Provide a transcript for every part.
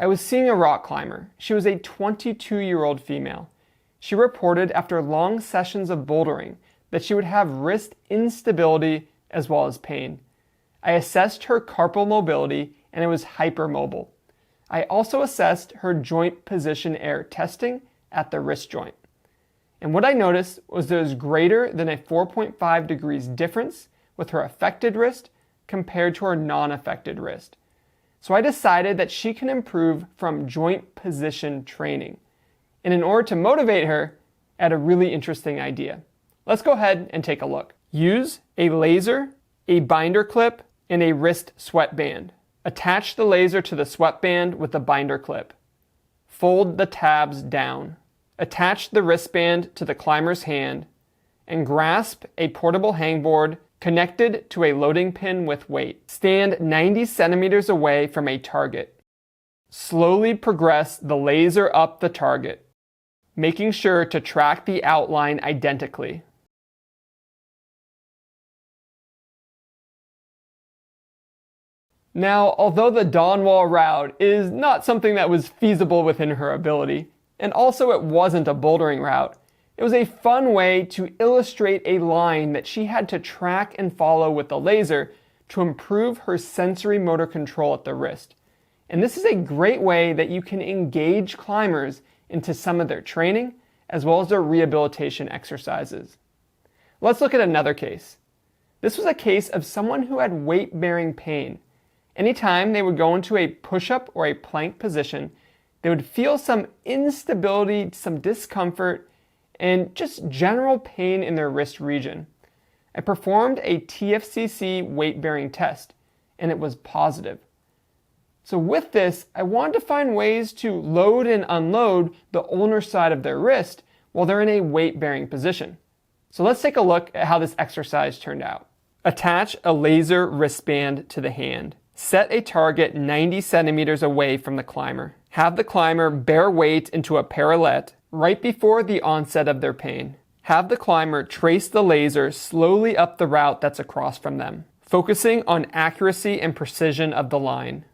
I was seeing a rock climber. She was a 22-year-old female. She reported after long sessions of bouldering that she would have wrist instability as well as pain. I assessed her carpal mobility and it was hypermobile. I also assessed her joint position error testing at the wrist joint. And what I noticed was there was greater than a 4.5 degrees difference with her affected wrist compared to her non-affected wrist. So I decided that she can improve from joint position training. And in order to motivate her, I had a really interesting idea. Let's go ahead and take a look. Use a laser, a binder clip, and a wrist sweatband. Attach the laser to the sweatband with the binder clip. Fold the tabs down. Attach the wristband to the climber's hand and grasp a portable hangboard connected to a loading pin with weight. Stand 90 centimeters away from a target. Slowly progress the laser up the target, making sure to track the outline identically. Now, although the dawn wall route is not something that was feasible within her ability, and also it wasn't a bouldering route, it was a fun way to illustrate a line that she had to track and follow with the laser to improve her sensory motor control at the wrist. And this is a great way that you can engage climbers into some of their training as well as their rehabilitation exercises. Let's look at another case. This was a case of someone who had weight-bearing pain. Anytime they would go into a push-up or a plank position, they would feel some instability, some discomfort, and just general pain in their wrist region. I performed a TFCC weight-bearing test, and it was positive. So with this, I wanted to find ways to load and unload the ulnar side of their wrist while they're in a weight-bearing position. So let's take a look at how this exercise turned out. Attach a laser wristband to the hand. Set a target 90 centimeters away from the climber. Have the climber bear weight into a parallel right before the onset of their pain. Have the climber trace the laser slowly up the route that's across from them, focusing on accuracy and precision of the line.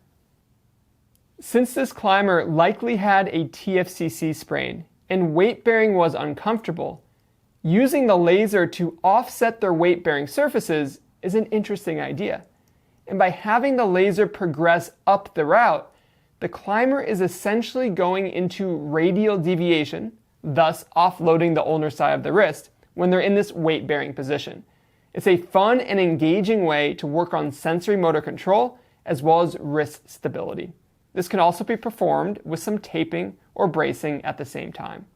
Since this climber likely had a TFCC sprain and weight bearing was uncomfortable, using the laser to offset their weight bearing surfaces is an interesting idea. And by having the laser progress up the route, the climber is essentially going into radial deviation, thus offloading the ulnar side of the wrist when they're in this weight-bearing position. It's a fun and engaging way to work on sensory motor control as well as wrist stability. This can also be performed with some taping or bracing at the same time.